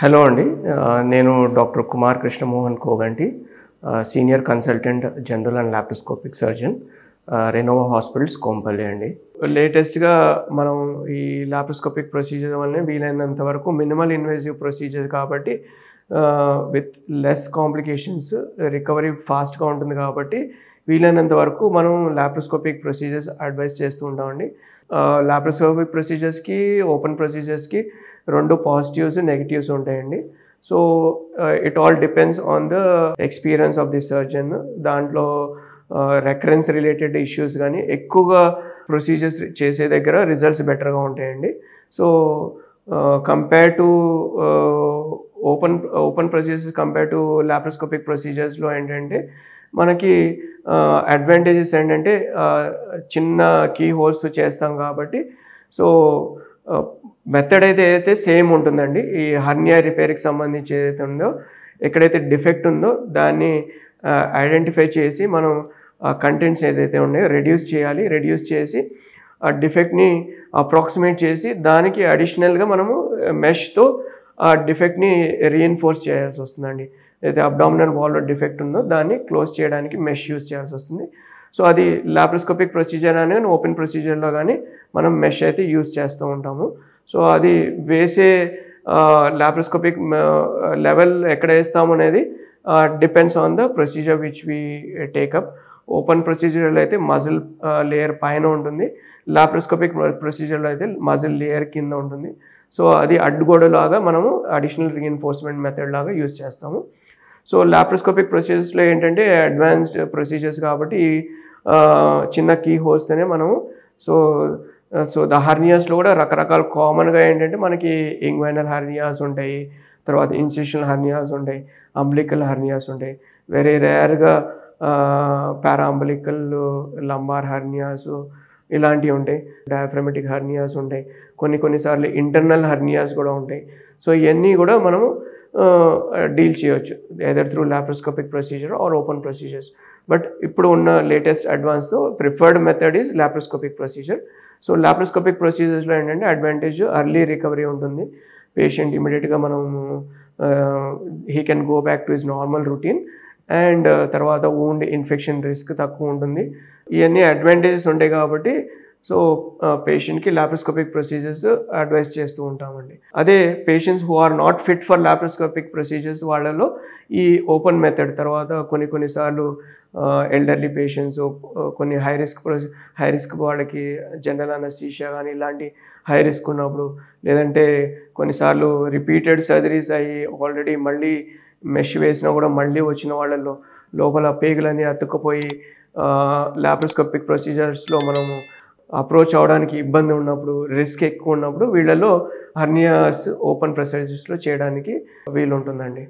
Hello అండి. నేను doctor Kumar Krishnamohan Koganti, senior consultant general and laparoscopic surgeon, Renova hospitals Kompally అండి. లేటెస్ట్గా మనం ఈ లాప్రోస్కోపిక్ ప్రొసీజర్ వల్లనే వీలైనంత వరకు మినిమల్ ఇన్వేజివ్ ప్రొసీజర్ కాబట్టి విత్ లెస్ కాంప్లికేషన్స్, రికవరీ ఫాస్ట్గా ఉంటుంది కాబట్టి వీలైనంత వరకు మనం లాప్రోస్కోపిక్ ప్రొసీజర్స్ అడ్వైస్ చేస్తూ ఉంటామండి. లాప్రోస్కోపిక్ ప్రొసీజర్స్కి, ఓపెన్ ప్రొసీజర్స్కి రెండు పాజిటివ్స్ నెగిటివ్స్ ఉంటాయండి. So it all depends on the experience of the surgeon. దాంట్లో రెకరెన్స్ రిలేటెడ్ ఇష్యూస్ కానీ ఎక్కువగా ప్రొసీజర్స్ చేసే దగ్గర రిజల్ట్స్ బెటర్గా ఉంటాయండి. So compare to open procedures compare to laparoscopic ప్రొసీజర్స్లో ఏంటంటే మనకి అడ్వాంటేజెస్ ఏంటంటే చిన్న కీ హోల్స్ చేస్తాం కాబట్టి సో మెథడ్ అయితే సేమ్ ఉంటుందండి. ఈ హర్నియా రిపేర్కి సంబంధించి ఏదైతే ఉందో, ఎక్కడైతే డిఫెక్ట్ ఉందో దాన్ని ఐడెంటిఫై చేసి మనం కంటెంట్స్ ఏదైతే ఉన్నాయో రెడ్యూస్ చేసి ఆ డిఫెక్ట్ని అప్రాక్సిమేట్ చేసి దానికి అడిషనల్గా మనము మెష్తో ఆ డిఫెక్ట్ని రీఎన్ఫోర్స్ చేయాల్సి వస్తుందండి. ఏదైతే అబ్డామినల్ వాల్లో డిఫెక్ట్ ఉందో దాన్ని క్లోజ్ చేయడానికి మెష్ యూజ్ చేయాల్సి వస్తుంది. సో అది లాప్రోస్కోపిక్ ప్రొసీజర్ అని కానీ ఓపెన్ ప్రొసీజర్లో కానీ మనం మెష్ అయితే యూజ్ చేస్తూ ఉంటాము. సో అది వేసే లాప్రోస్కోపిక్ లెవెల్ ఎక్కడ వేస్తాము అనేది depends on the procedure which we take up. Open ప్రొసీజర్లో అయితే మజిల్ లేయర్ పైన ఉంటుంది, లాప్రోస్కోపిక్ ప్రొసీజర్లో అయితే మజిల్ లేయర్ కింద ఉంటుంది. సో అది అడ్డుగోడలాగా మనము అడిషనల్ రీఎన్ఫోర్స్మెంట్ మెథడ్ లాగా యూజ్ చేస్తాము. సో లాప్రోస్కోపిక్ ప్రొసీజర్స్లో ఏంటంటే అడ్వాన్స్డ్ ప్రొసీజర్స్ కాబట్టి చిన్న కీ హోల్స్తోనే మనము సో ద హర్నియాస్లో కూడా రకరకాల కామన్గా ఏంటంటే మనకి ఇంగ్వైనల్ హర్నియాస్ ఉంటాయి, తర్వాత ఇన్సిషనల్ హర్నియాస్ ఉంటాయి, అంబ్లికల్ హర్నియాస్ ఉంటాయి, వెరీ రేర్గా పారాంబలికల్ లంబార్ హర్నియాస్ ఇలాంటివి ఉంటాయి, డయాఫ్రమెటిక్ హర్నియాస్ ఉంటాయి, కొన్నిసార్లు ఇంటర్నల్ హర్నియాస్ కూడా ఉంటాయి. సో ఇవన్నీ కూడా మనము డీల్ చేయొచ్చు either through laparoscopic procedure or open procedures. But ఇప్పుడు ఉన్న లేటెస్ట్ అడ్వాన్స్తో preferred method is laparoscopic procedure. So laparoscopic ప్రొసీజర్స్లో ఏంటంటే అడ్వాంటేజ్ ఎర్లీ రికవరీ ఉంటుంది. పేషెంట్ ఇమీడియట్గా మనము he can go back to his normal routine and తర్వాత వూండ్ ఇన్ఫెక్షన్ రిస్క్ తక్కువ ఉంటుంది. ఇవన్నీ అడ్వాంటేజెస్ ఉంటాయి కాబట్టి సో పేషెంట్కి లాప్రోస్కోపిక్ ప్రొసీజర్స్ అడ్వైస్ చేస్తూ ఉంటామండి. అదే patients who are not fit for laparoscopic procedures వాళ్ళలో ఈ ఓపెన్ మెథడ్ తర్వాత కొన్నిసార్లు ఎల్డర్లీ పేషెంట్స్, కొన్ని హై రిస్క్ వాళ్ళకి జనరల్ అనస్థీషియా కానీ ఇలాంటి హై రిస్క్ ఉన్నప్పుడు, లేదంటే కొన్నిసార్లు రిపీటెడ్ సర్జరీస్ అయ్యి ఆల్రెడీ మళ్ళీ మెష్ వేసినా కూడా మళ్ళీ వచ్చిన వాళ్ళల్లో లోపల పేగులన్నీ అతుక్కుపోయి లాప్రోస్కోపిక్ ప్రొసీజర్స్లో మనము అప్రోచ్ అవడానికి ఇబ్బంది ఉన్నప్పుడు, రిస్క్ ఎక్కువ ఉన్నప్పుడు వీళ్ళలో హర్నియాస్ ఓపెన్ ప్రొసీజర్స్లో చేయడానికి వీలు ఉంటుందండి.